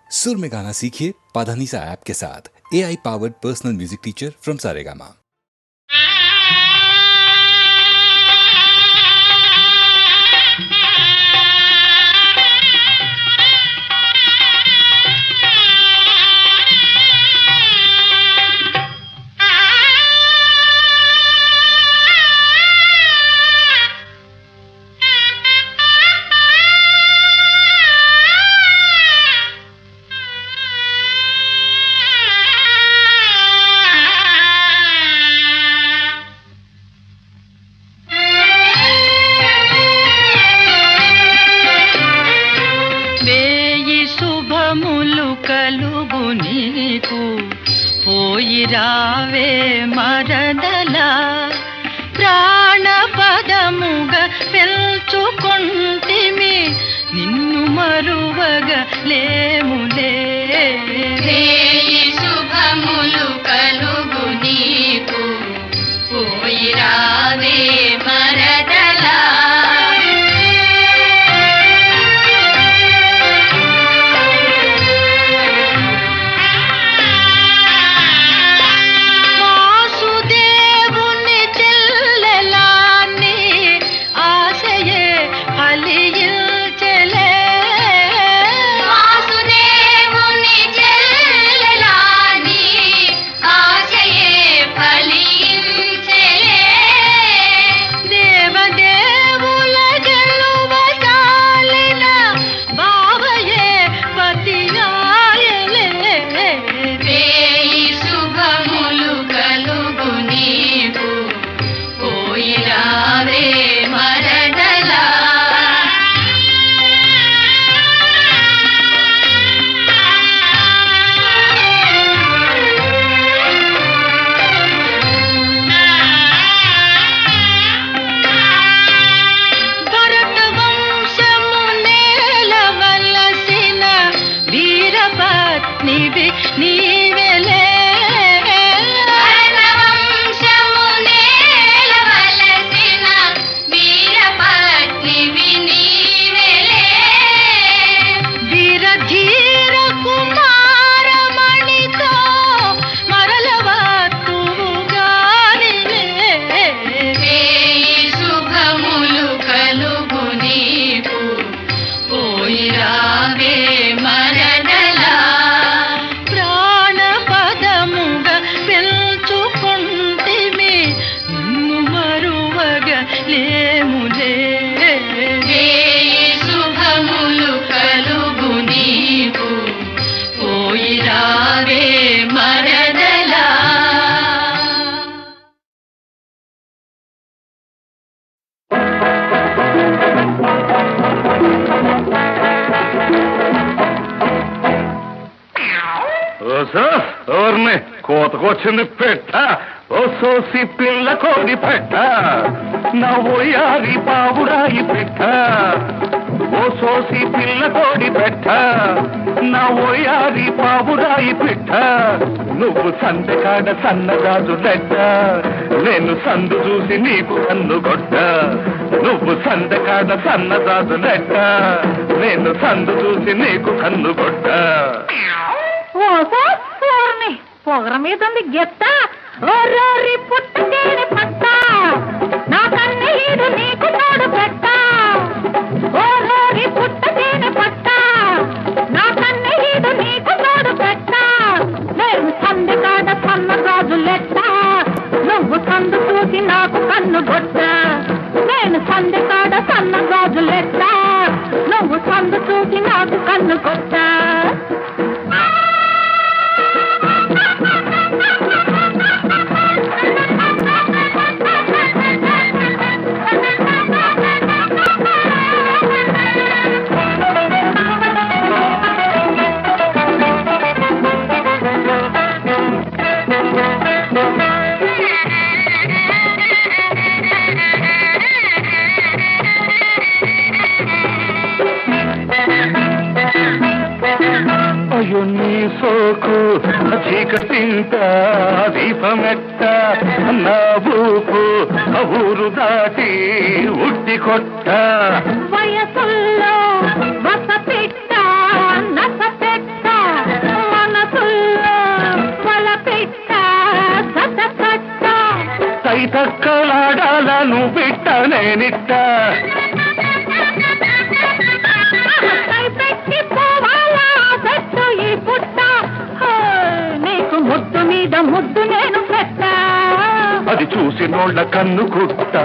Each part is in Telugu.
सुर में गाना सीखिए पाधानीसा ऐप के साथ। AI powered personal music teacher from Saregama. రావే మరదల ప్రాణపదముగ పెల్చుకొంటిమి నిన్ను మరువగ లేములే వేయి శుభములు కలుగు నీకు పోయి రావే మరదల కోతకొచ్చింది పెట్ట ఓ సోసి పిల్ల కోడి పెట్ట నా ఓయారి పావురాయి పెట్ట ఓ సోసి పిల్ల కోడి పెట్ట నా ఓయారి పావురాయి పెట్ట నువ్వు సందెకాడ సన్నగాజు లెట్ట నేను సందు చూసి నీకు కన్ను కొట్ట నువ్వు సందెకాడ సన్నగాజు లెట్ట నేను సందు చూసి నీకు కన్ను కొట్ట పొగర మీద ఉంది గెత్త ఓరోరి పుట్టేని పట్ట నా కన్నీడు నీకు తోడు పెట్ట ఓరోరి పుట్టేని పట్ట నా కన్నీడు నీకు తోడు పెట్ట నేను సందెకాడ సన్న గాజులెట్ట నువ్వు సందు చూసి నాకు కన్ను కొట్ట నేను సందెకాడ సన్న గాజులెట్ట నువ్వు సందు చూసి నాకు కన్ను కొట్ట అయ్యో నీ సోకు చీకటింట దీపమెట్ట నా ఊపు ఊరు దాటి ఉట్టి కొట్ట వయసుల్లో వస పెట్ట నస పెట్ట నేనిట్ట పెట్టి పోవాలా పెట్టు ఈ పుట్ట నీకు ముద్దు మీద ముద్దు నేను పెట్ట అది చూసి నోళ్ళ కన్ను కుట్ట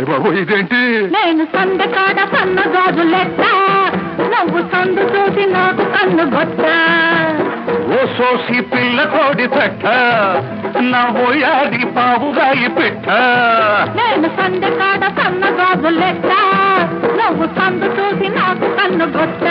బాబు ఇదేంటి నేను సందకాడ సన్న గాజులెట్ట నువ్వు సందు చూసి నాకు కన్ను గొట్ట ఓ సోసి పిల్ల కోడి పెట్ట నా ఓయాది పావుగాయి పెట్ట నేను సందకాడ సన్న గాజులెట్ట నువ్వు సందు చూసి నాకు కన్ను గొట్ట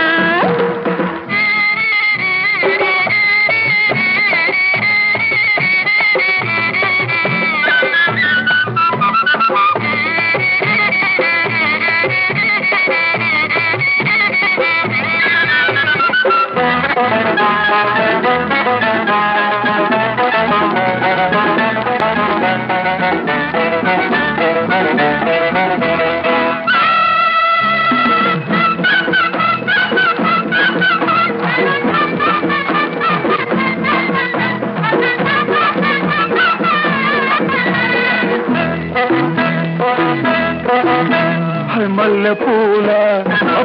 మల్లె పూల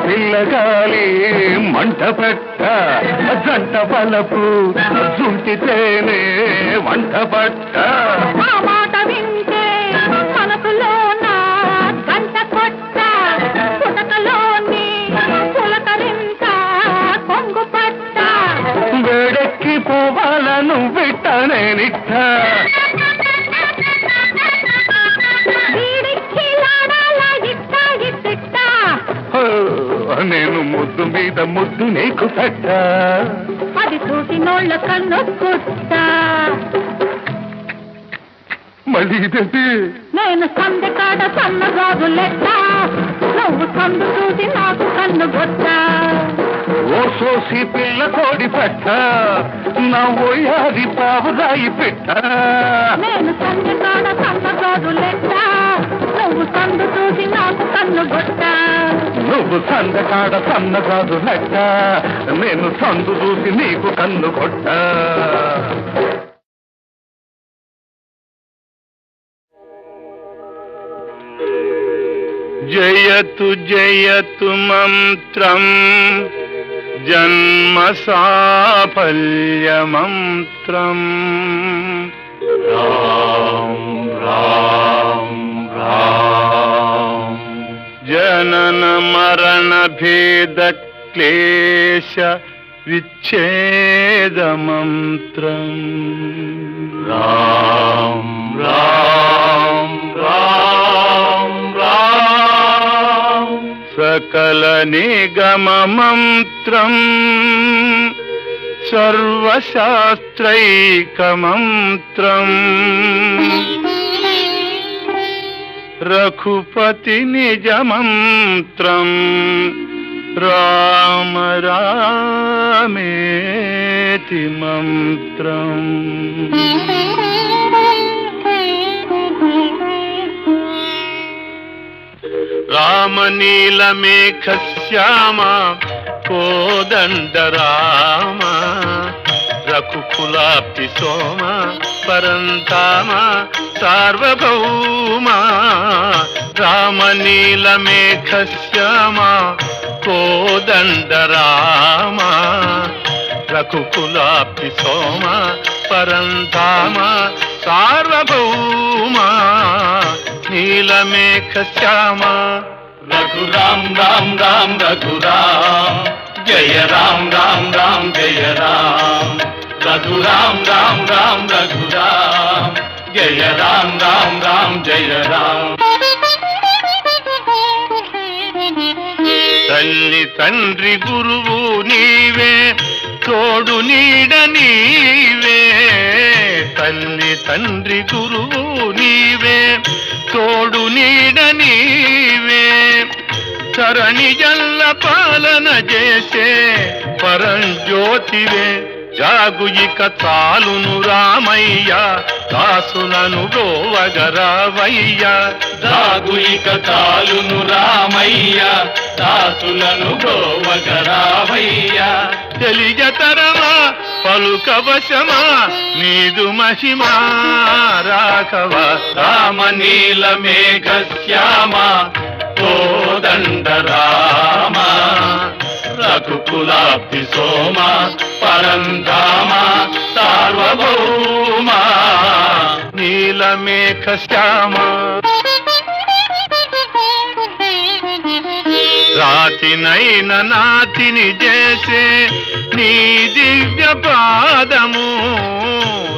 పిల్లగాలి మంట పెట్ట జంట బలపు జుంటితేనే వంట పట్ట ఆ మాట వింటే మనసులోన గంట కొట్ట పుటకలోని పులకరింత కొంగు పట్ట వేడెక్కి పోవాలను బిట్ట నేనిట్ట నేను ముద్దు మీద ముద్దు నీకు పెట్ట అది చూసి నోళ్ళ కన్ను కుట్ట మళ్ళీ ఇదేంటి నేను సందకాడ సన్నగాజులెట్ట నువ్వు సందు చూసి నాకు కన్ను గొట్ట ఓ సోసి పిల్ల కోడి పెట్ట నా ఓయాది పావురాయి పెట్ట నేను సందకాడ సన్నగాజులెట్ట నువ్వు సందు చూసి నాకు కన్ను గొట్ట నువ్వు సందకాడ సన్నగాదు లెక్క నేను సందు చూసి నీకు కన్ను కొట్ట జయతు జయతు మంత్రం జన్మ సాఫల్య మంత్రం రామ్ రామ్ రామ్ జనన మరణ భేద క్లేశ విచ్ఛేద మంత్రం రామ్ రామ్ రామ్ రామ్ సకల నిగమ మంత్రం సర్వశాస్త్రైక మంత్రం రఘుపతి నిజ మంత్రం రామ రామేతి మంత్రం రామ నీలమేఘ శ్యామ కోదండ రామ రఘుకులాప్తి సోమ పరంతామ సార్వభౌమ రామ నీలమేఘ శ్యామ కోదండ రామ రఘుకులాప్తి సోమ పరంతామ సార్వభౌమ నీలమేఘ శ్యామ రఘురామ్ రామ్ రామ్ రఘురామ్ జయ రామ్ రామ్ రామ్ జయ రామ్ రఘురామ్ రామ్ రామ్ రఘురామ్ జయ రామ్ రామ్ రామ్ జయ రామ్ తల్లి తండ్రి గురువు నీవే తోడు నీడ నీవే తల్లి తండ్రి గురువు నీవే తోడు నీడ నీవే తరణి జల్ల పాలన చేసే పరంజ్యోతివే జాగు ఇక చాలును రామయ్య దాసులను గోవగరావయ్య జాగు ఇక చాలును రామయ్య దాసులను గోవగరావయ్య తెలియతరమా పలుకవశమా నీదు మహిమా రాఘవ రామనీల మేఘ శ్యామ కోదండ రామ రఘుకులాబ్ధి సోమ పరంధామ సార్వభౌమ నీలమేఘ శ్యామ రాతినైన నాతిని చేసే నీ దివ్య పాదము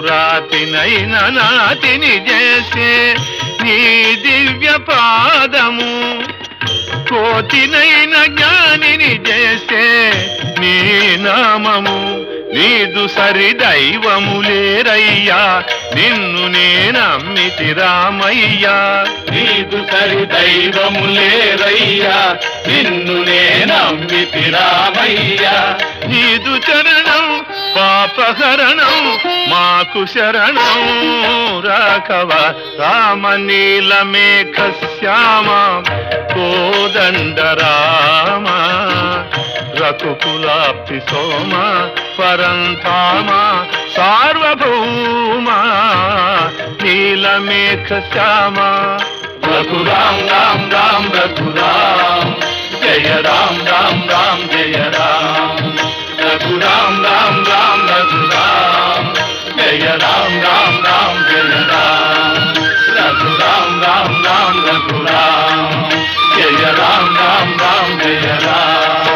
రాతినైన నాతిని చేసే నీ దివ్య పాదము కోతినైన జ్ఞానిని చేసే నీ నామము నీదు సరి దైవము లేరయ్యా నిన్ను నేనమ్మితి రామయ్యా నీదు సరి దైవము లేరయ్యా నిన్ను నేనమ్మితి రామయ్యా నీదు చరణం పాపహరణం మాకు శరణం రాఘవ రామనీలమేఘ శ్యామ కోదండ రామ రఘుకులాబ్ధి సోమ పరంధామ సార్వభౌమ నీలమేఘ శ్యామ రఘురాం రామ్ రామ్ రఘురాం జయ రామ్ రామ్ రామ్ జయ రామ్ రఘురాం రామ్ రామ్ రఘురాం జయ రామ్ రామ్ రామ్ జయ రామ్ రఘురాం రామ్ రామ్ రఘురాం జయ రామ్ రామ్ రామ్ జయ రామ్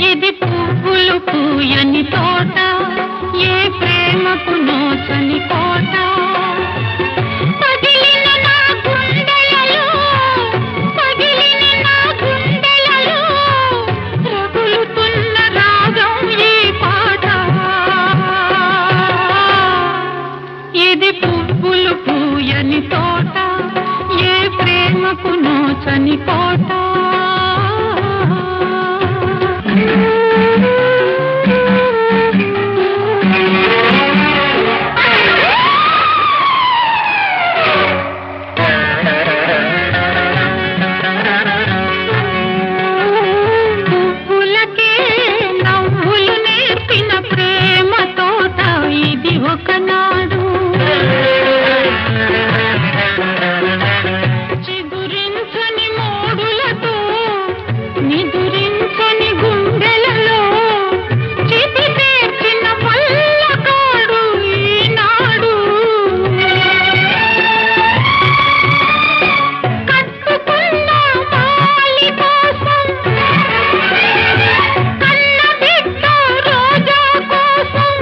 ఇది పువ్వులు పూయని తోట ఏ ప్రేమకు నోచని కోట పగిలిన నా గుండెలలో పగిలిన నా గుండెలలో రగులుతున్న రాగం ఈ పాట ఇది పువ్వులు పూయని తోట ఏ ప్రేమకు నోచని కోట పువ్వులకే నవ్వులు నేర్పిన ప్రేమ తోట ఇది ఒకనాడు చిగురించని మోడులతో నిదురించని గుండెలలో చితి పేర్చిన పల్లకాడు ఈనాడు కట్టుకున్న మాలి కోసం కన్న బిడ్డ రోజా కోసం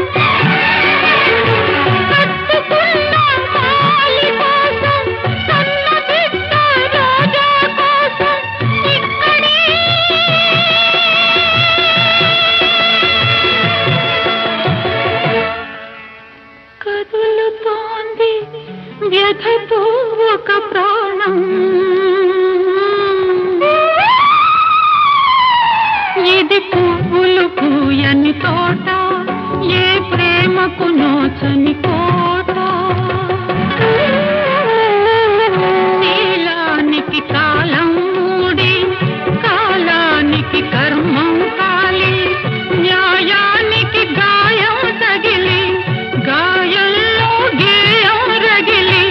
కట్టుకున్న మాలి కోసం కన్న బిడ్డ రోజా కోసం ఇక్కడే కదులుతోంది వ్యధతో ఒక ప్రాణం ఇది పువ్వులు పూయని తోట ఏ ప్రేమకు నోచని కోట శీలానికి కాలం మూడి కాలానికి కర్మం కాలి న్యాయానికి గాయం తగిలి గాయంలో గేయం రగిలి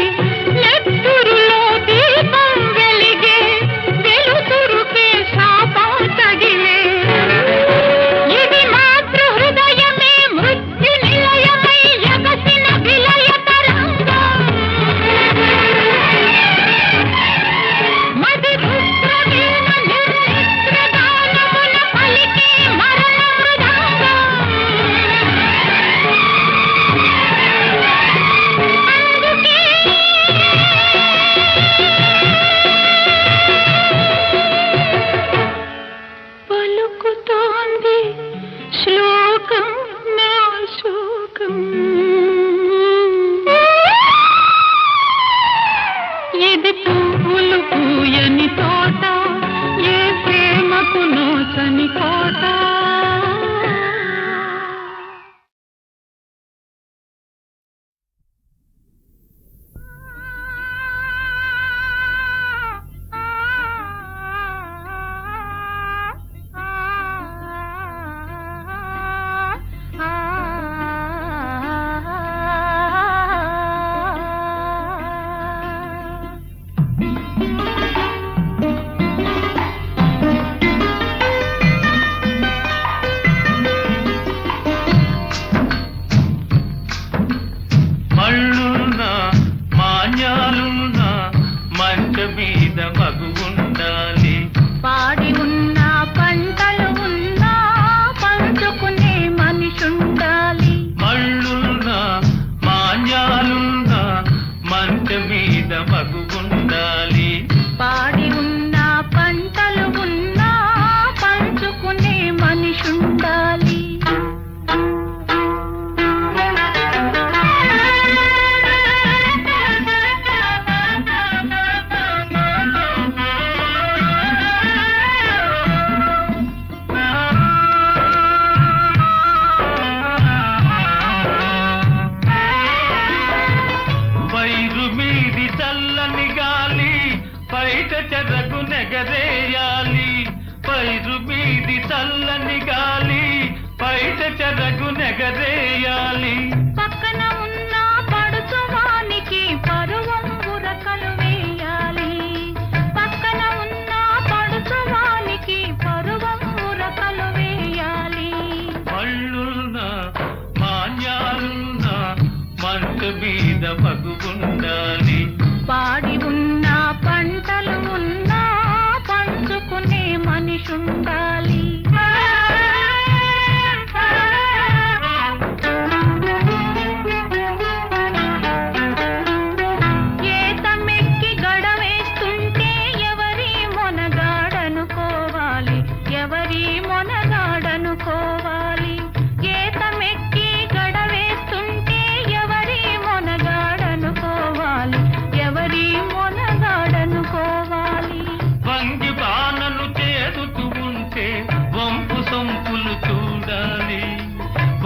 నెత్తురులో దీపం వెలిగే వెలుతురుకే శాపం తగిలే ఇది మాతృ హృదయమే మృత్యు నిలయమై ఎగసిన విల మంచ మీద మగువుండాలి. పాడి ఉన్న పంటలు ఉన్నా పంచుకునే మనిషుండాలి. బయట చెరకు నెగరేయాలి. పైరు మీది చల్లని గాలి బయట చెరకు నెగరేయాలి. పక్కన ఉన్న పడుచువానికి పరువం ఉరకలు వేయాలి. పక్కన ఉన్న పడుచువానికి పరువం ఉరకలు వేయాలి. మళ్ళున్నా మాన్యాలున్నా మంచ మీద మగువుండాలి. పాడి ఉన్న పంటలు ఉన్నా పంచుకునే మనిషుండాలి. ఏతమెక్కి గడవేస్తుంటే ఎవరి మొనగాడనుకోవాలి. ఎవరి మొనగాడనుకోవాలి. ఏతమెక్కి గడవేస్తుంటే ఎవరి మొనగాడనుకోవాలి. ఎవరి మొనగాడనుకోవాలి. వంగి బాణను చేదుతూ ఉంటే వంపు సొంపులు చూడాలి.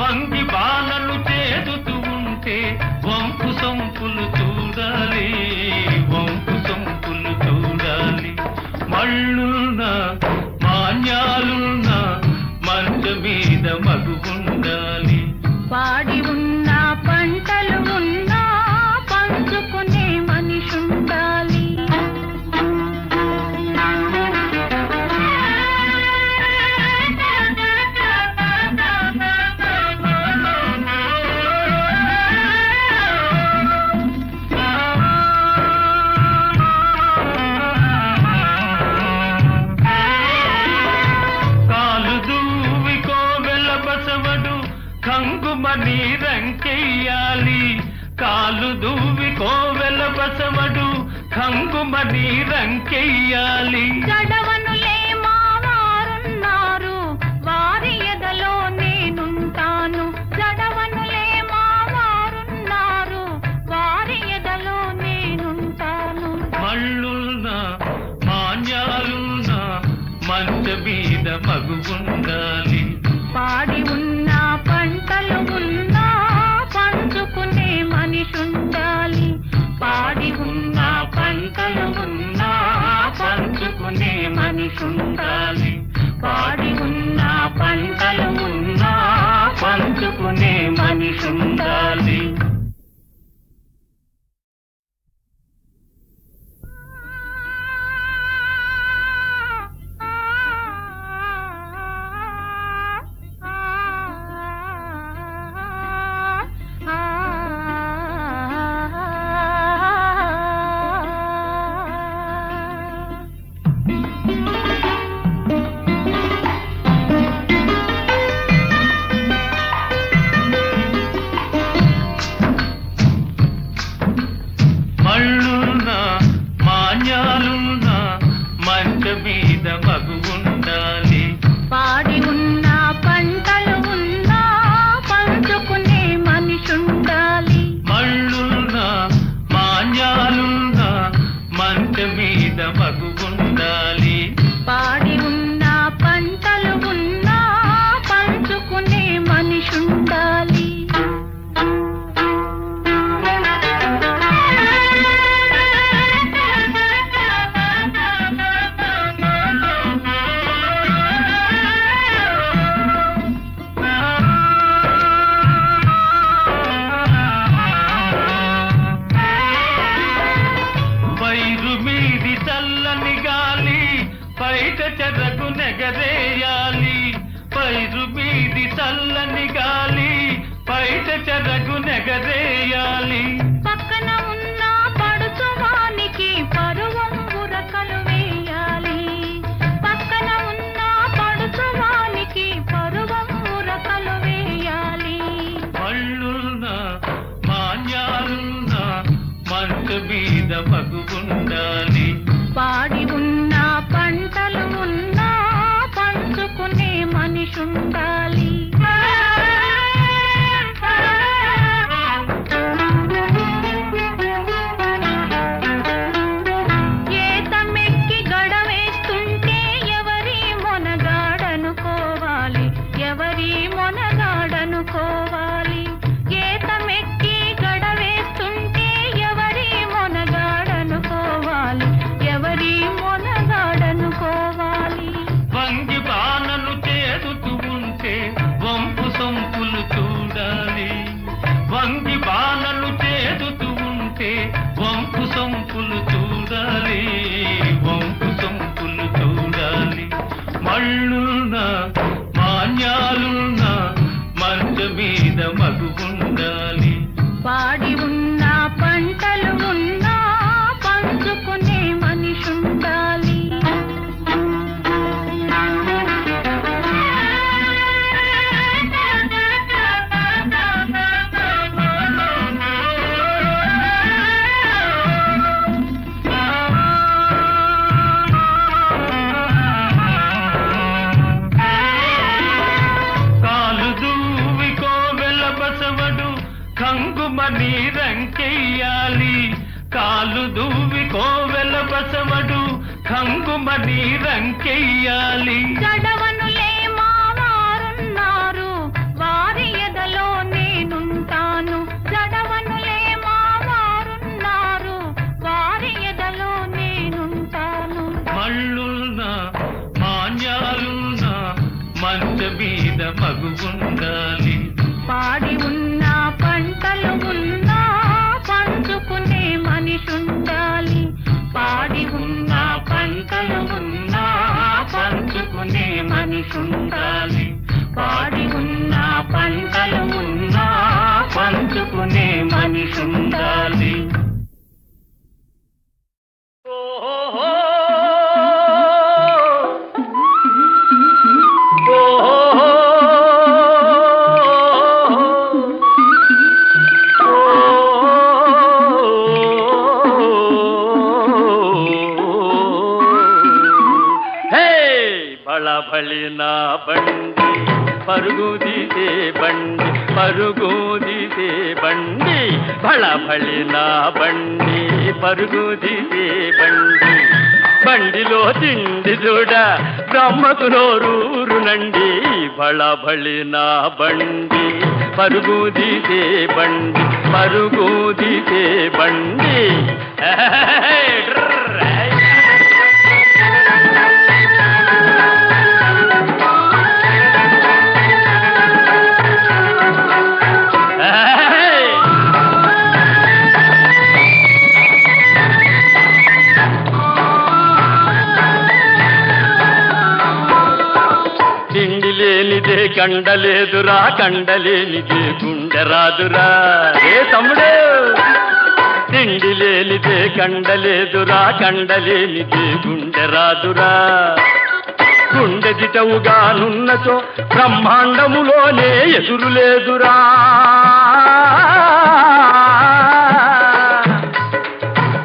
వంగి బాణను చేదుతూ ఉంటే వంపు సొంపులు చూడాలి. వంపు సొంపులు చూడాలి. మళ్ళున్నా మాన్యాలున్నా మంచ మీద మగువుండాలి. పాడి ఉన్న పంటలు ఉన్నా పంచుకునే మనిషుండాలి. కాలు దూవి కోవెల బసవడు కంగుమని రంకెయ్యాలి. కాలు దూవి కోవెల బసవడు కంగుమని రంకెయ్యాలి. జడవనులే మా వారున్నారు వారి ఎదలో నేనుంటాను. జడవనులే మా వారున్నారు వారి ఎదలో నేనుంటాను. మళ్ళున్నా మాన్యాలున్నా మంచ మీద మగువుండాలి. పాడి ఉన్న పంటలు ఉన్నా పంచుకునే మనిషుండాలి. పాడి ఉన్న పంటలు ఉన్నా పంచుకునే మనిషుండాలి. పాడి ఉన్న పంటలు ఉన్నా పంచుకునే మనిషుండాలి. మళ్ళున్నా మాన్యాలున్నా మంచ మీద మగువుండాలి. పాడి ఉన్న పంటలు ఉన్నా పంచుకునే మనిషుండాలి. మళ్ళున్నా మాన్యాలున్నా మంచ మీద మగువుండాలి. పాడి ఉన్న పంటలు ఉన్నా పంచుకునే మనిషుండాలి. పైరు మీది చల్లని గాలి బయట చెరకు నెగరేయాలి. పైరు మీది చల్లని గాలి బయట చెరకు నెగరేయాలి. పక్కన ఉన్న పడుచువానికి పరువం ఉరకలు వేయాలి. పక్కన ఉన్న పడుచువానికి పరువం ఉరకలు వేయాలి. మళ్ళున్నా మాన్యాలున్నా మంచు మీద మగువుండాలి. పాడి ఉన్న పంటలు ఉన్నా పంచుకునే మనిషుండాలి. ఏతమెక్కి గడవేస్తుంటే ఎవరి మొనగాడనుకోవాలి, ఎవరి మొనగాడనుకోవాలి. ఏతమెక్కి గడవేస్తుంటే ఎవరి మొనగాడనుకోవాలి, ఎవరి మొనగాడనుకోవాలి. వంగి బాణను చేదుతూ ఉంటే వంపు సొంపులు చూడాలి. వంగి బాణను చేదుతూ ఉంటే వంపు సొంపులు చూడాలి, వంపు సొంపులు చూడాలి. మళ్ళున్నా మాన్యాలున్నా మంచ మీద మగువుండాలి. పాడి ఉన్న పంటలు ఉన్నా పంచుకునే మనిషుండాలి. కాలు దువ్వి కోవెల బసవడు కంగుమని రంకెయ్యాలి. కాలు దువ్వి కోవెల బసవడు కంగుమని రంకెయ్యాలి. జడవనులే మావారున్నారు, వారి ఎదలో నేనుంటాను. జడవనులే మావారున్నారు, వారి ఎదలో నేనుంటాను. మళ్ళున్నా మాన్యాలున్నా మంచ మీద మగువుండాలి. పాడి ఉన్న పంటలు ఉన్నా పంచుకునే మనిషుండాలి. పాడి ఉన్న పంటలు ఉన్నా పంచుకునే మనిషుండాలి. పాడి ఉన్న పంటలు ఉన్నా పంచుకునే మనిషుండాలి. బళబళి నా బండి పరుగు తీసే బండి, పరుగు తీసే బండి. బళబళి నా బండి పరుగు తీసే బండి. బండిలో తిండి చూడ బ్రహ్మకు నోరూరునండి. బళబళి నా బండి పరుగు తీసే బండి, పరుగు తీసే బండి. తిండి లేనిదే కండలేదురా, కండలేనిదే గుండె రాదురా. ఏ తమ్ముడు, తిండి లేనిదే కండలేదురా, కండలేనిదే గుండె రాదురా. గుండె దిటవుగానున్నచో బ్రహ్మాండములోనే ఎదురు లేదురా.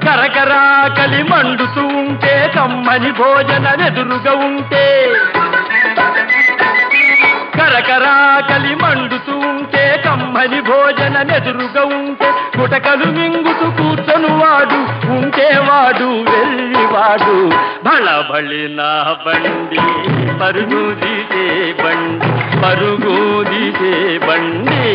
కరకరా కలి మండుతూ ఉంటే కమ్మని భోజనం ఎదురుగా ఉంటే, కరకరా కలి మండుతూ ఉంటే కమ్మని భోజనం ఎదురుగా ఉంటే, గుటకలు మింగుతూ కూర్చొని వాడు ఉంటేవాడు వెళ్ళివాడు. బళబళి నా బండి పరుగు తీసే బండి, పరుగు తీసే బండి.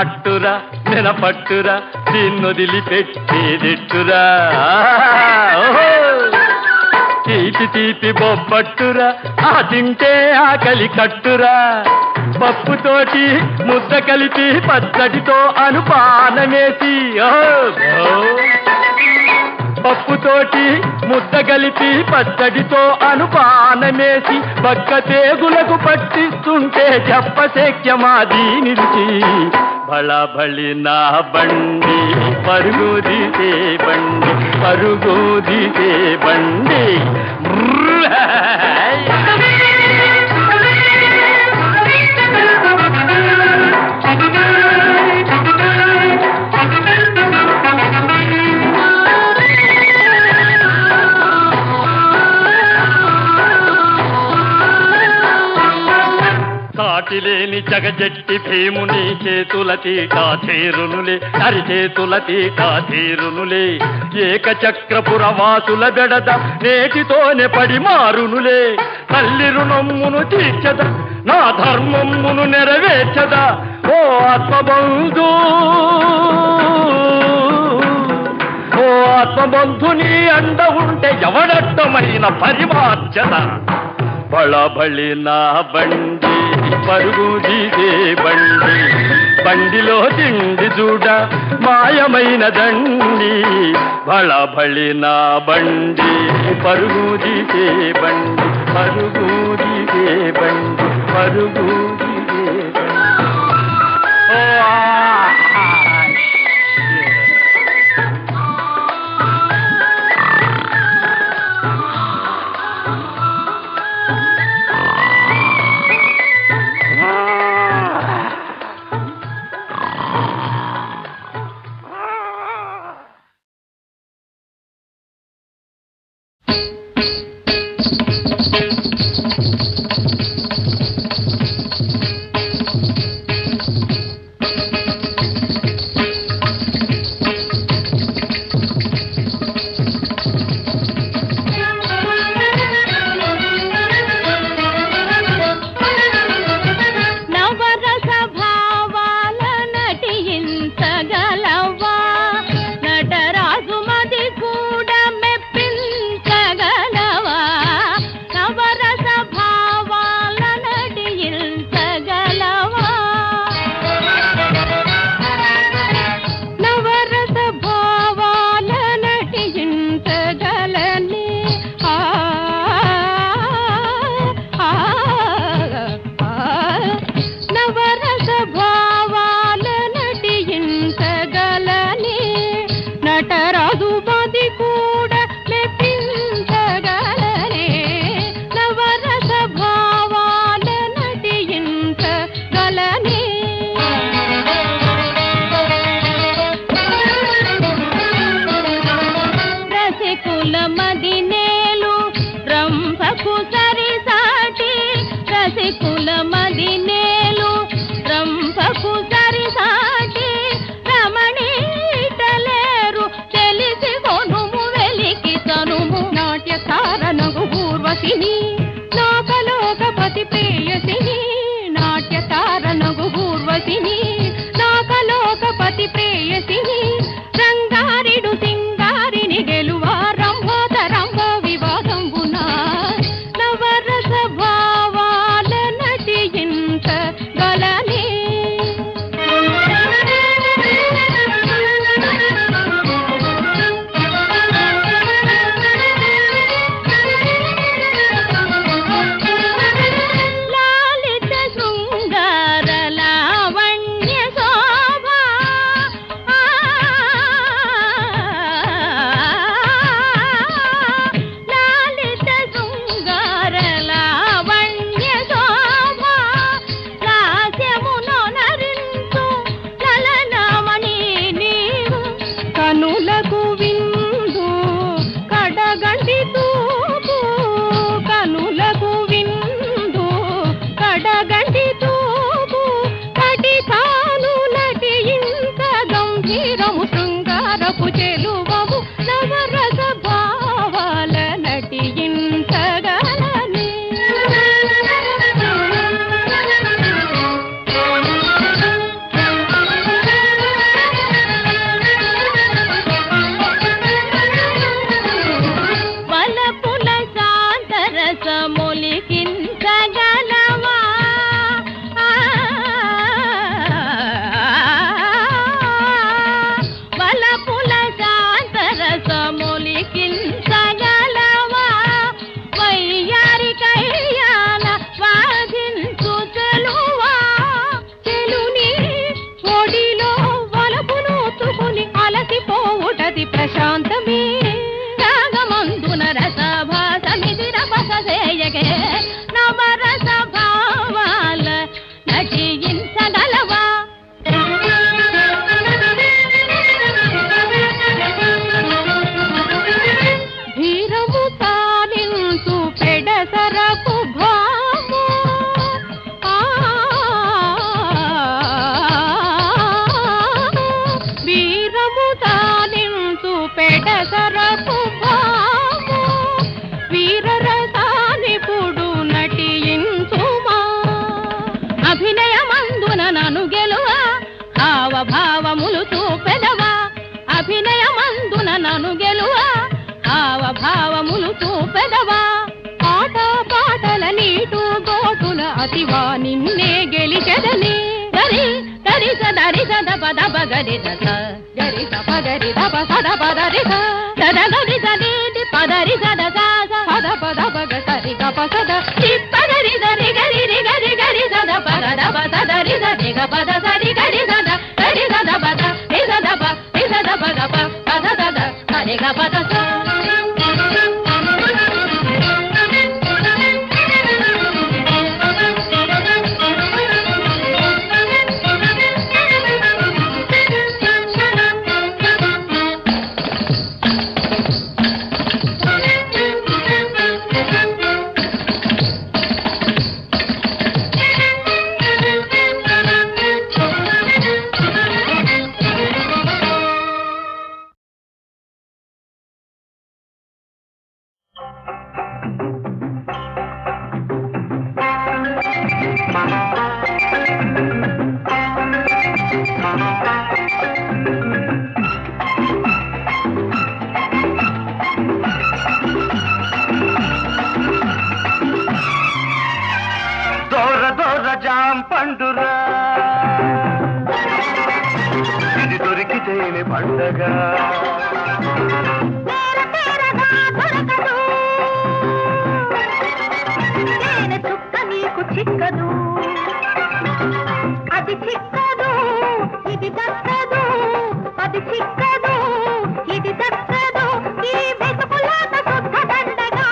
అట్టురా నెనపట్టురా దీన్నొదిలిపెట్టేదిట్టురా. తీపి తీపి బొబ్బట్టురా, ఆ తింటే ఆకలి కట్టురా. పప్పుతోటి ముద్ద కలిపి పచ్చడితో అనుపానమేసి పప్పుతోటి ముద్ద కలిపి పచ్చడితో అనుపానమేసి పక్క తేగులకు పట్టిస్తుంటే చెప్పశక్యమాది నిలిచి బళబళి నా బండి పరుగు దిసే బండి పరుగు దిసే బండి సాటిలేని జగజెట్టి భీముని చేతుల తీటా చేరునులే అరిచేతుల తీటా చేరునులే ఏకచక్రపురవాసుల బెడద నేటితోనే పడి మారునులే తల్లి రుణమ్మును తీర్చదా నా ధర్మమ్మును నెరవేర్చదా ఓ ఆత్మబంధు ఓ ఆత్మబంధుని అండ ఉంటే ఎవడట్టమైన పరిమార్చద బళబళి నా బండి పరుగు దిగే బండి బండిలో తిండి చూడ మాయమైన దండి బళబళి నా బండి పరుగు దిగే బండి పరుగు దిగే బండి పరుగు దిగే బండి ఓ లిఖించగలవా వయ్యారి కయ్యాల వాదించు తెలువా తెలుని ఒడిలో వలపును తుకుని అలసిపోవుటది ప్రశాంతమే రాగమందున రసభాసమిది రపససేయగే నవరస భావాల నటించగలవా ధీరము తాలించు పెడసరకు భాము వీరము తాలించు పెడసరకు భాము వీరరసానిపుడు నటించుమా అభినయమందున నను గెలువా హావభావములు చూపెదవా అభినయమందున నను గెలువా హావభావములు చూపెదవా ఆట పాటల నీటు గోటుల అతివా నిన్నే గెలిచెదని దరి దరి సదరి సద పద పగరి దస గరి స పగరి దప సద పదరి సద గరి సది పదరి సద సద పద పగ సరి గప సద పగరి దరి గరి రి గరి గరి సద పద దప సదరి సది గ పద సరి గరి సద పద రి సద పగ పద సద సరి గ పద స జాం పండురా ఇది దొరికితేనే పండగ చిక్కదు అది చిక్కదు ఇది దక్కదు అది చిక్కదు ఇది దక్కదు ఈ వెతుకులాట శుద్ధ దండగా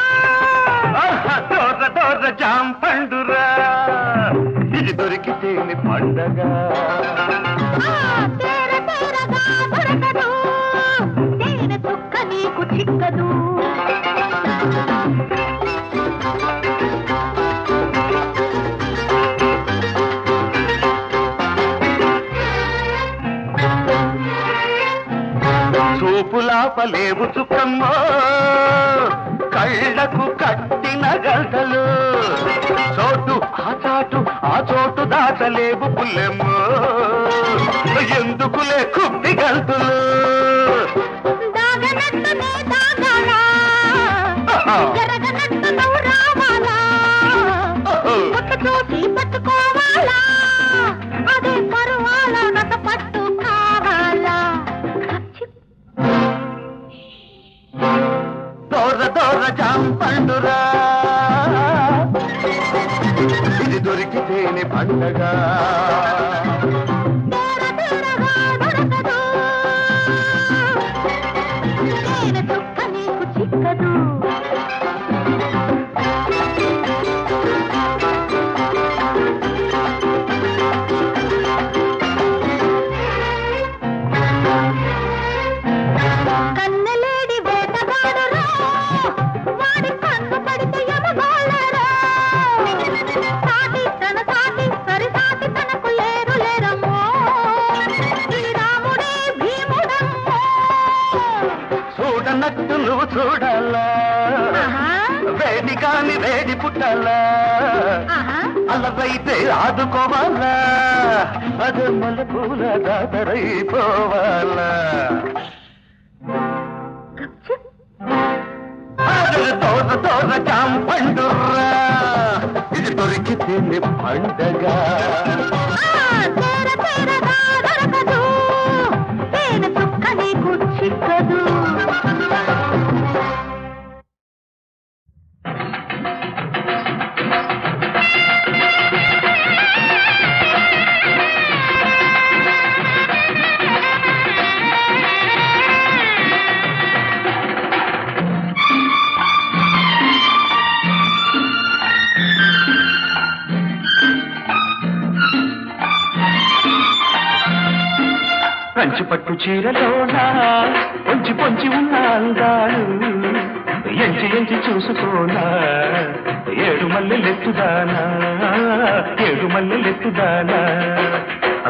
దోర దోర జాం పండురా ఇది దొరికితేనే పండగ దొరకదు తేనె చుక్క నీకు చిక్కదు చూపులాపలేవు చుక్కమ్మో కళ్ళకు కట్టిన గంటలు చోటు ఆ చోటు దాచలేవు పుల్లెమ్మో ఎందుకులే కుప్పి గంతులు పట్టుకోవాలా అదే పరువాలా నట పట్టు కావాలా దోర దోర జాం పండురా ఇది దొరికితేనే పండగ దొరకదు తేనె చుక్క నీకు చిక్కదు కన్నలేడి వేటగాడురా వాడి కన్ను పడితే ఎమగోళరా సాటి తన సాటి సరి సాటి తనకు లేరు లేరమ్మో శ్రీరాముడే భీముడమ్మో చూడనట్టు నువ్వు చూడాలా వేడి కాని వేడి పుట్టాలా అలవైతే ఆదుకోవాలా అదే మల్లెపూల దాతరైపోవాలా తోర తోర జాం పండురా ఇది దొరికితేనే పండగ దొరకదు తేనె చుక్క నీకు చిక్కదు కంచి పట్టు చీరలోన పొంచి పొంచి ఉన్న అందాలు ఎంచి ఎంచి చూసుకోనా ఏడు మల్లెలెత్తుదానా ఏడు మల్లెలెత్తుదానా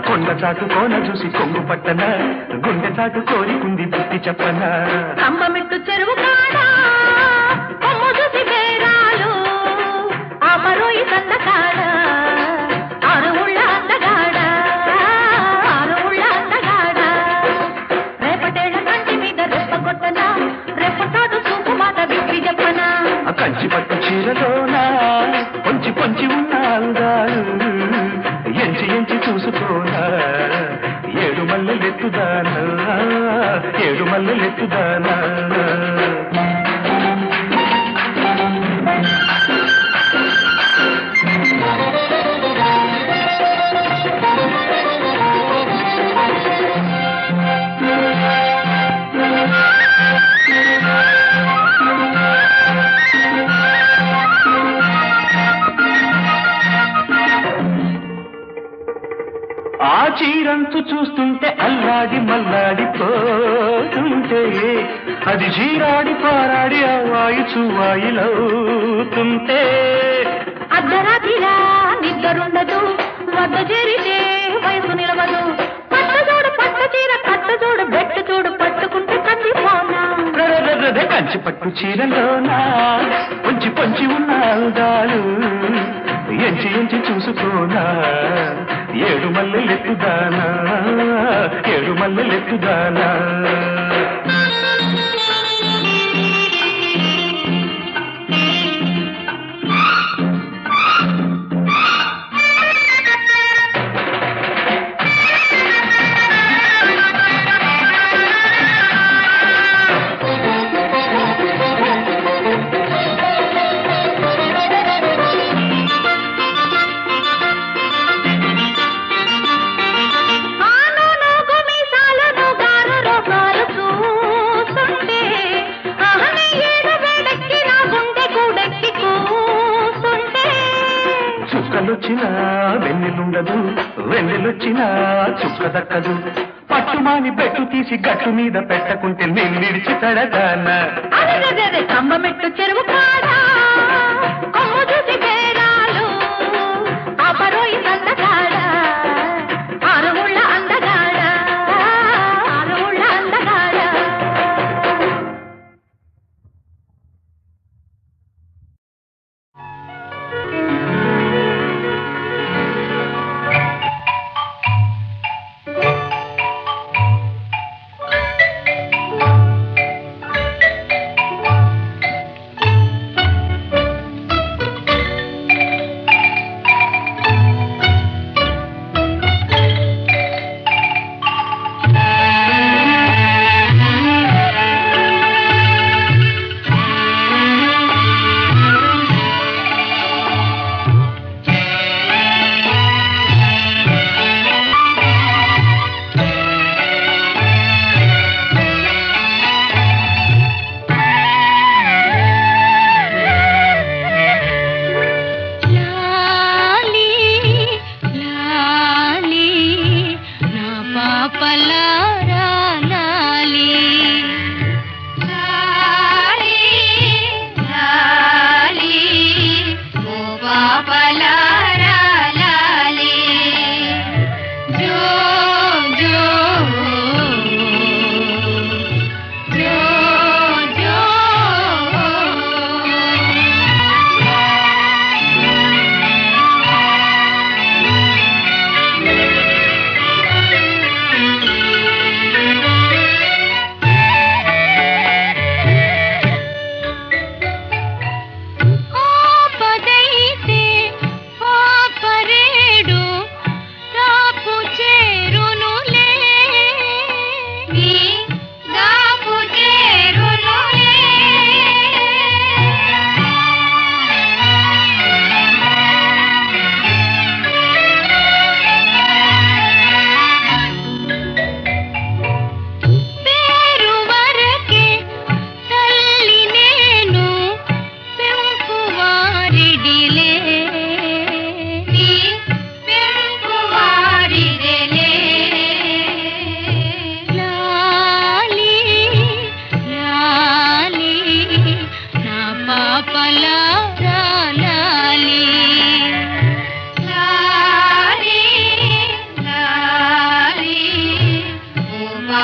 కొండ చాటు కోన చూసి కొంగు పట్టన గుండె చాటు కోరికుంది బుద్ధి చెప్పనా కంబమెట్టు చెరువు కాడా కొమ్ము చూసి బేరాలు అమరోయి సన్నకాడ ఆరుళ్ళ అందగాడ ఆరుళ్ళ అందగాడ రేపటేళ్ళ కంటి మీద రెప్ప కొట్టనా రెప్పటాడు చూపు మాట విప్పి చెప్పనా కంచి పట్టు చీరలోన పొంచి పొంచి ఉన్న అందాలు ఎంచి ఎంచి చూసుకోనా ఏడు మల్లెలెత్తుదానా ఏడు మల్లెలెత్తుదానా ఆ చీరంచు చూస్తుంటే అల్లాడి మల్లాడిపోతుంటే అది చీరాడి పారాడి అవాయి చువాయిలవుతుంటే అర్ధరాత్రిలా నిద్రుండదు వద్ద చేరితే వయసు నిలవదు పట్ట చీర కట్ట చూడు బెట్ట చూడు పట్టుకుంటే కందిపోనా కంచి పట్టు చీరలోనా పొంచి పొంచి ఉన్న అందాలు ఎంచి ఎంచి చూసుకోనా ఏడు మల్లెలెత్తుదానా ఏడు మల్లెలెత్తుదానా చుక్కలొచ్చినా వెన్నెలుండదు వెన్నెలొచ్చినా చుక్క దక్కదు పట్టుమాని బెట్టు తీసి గట్టు మీద పెట్టకుంటే నేను నిడిచి తడదానా కంబమెట్టు చెరువు కాడా కొమ్ము చూసి బేరాలు అపరోయి సన్నగాడ ఆరుళ్ళ అందగాడ ఆరుళ్ళ అందగాడ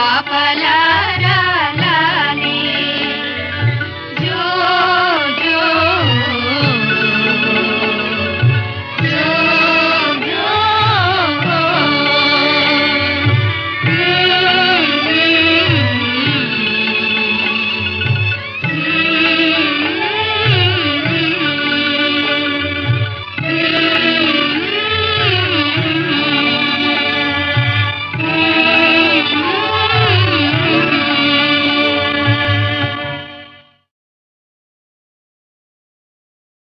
పాపలారా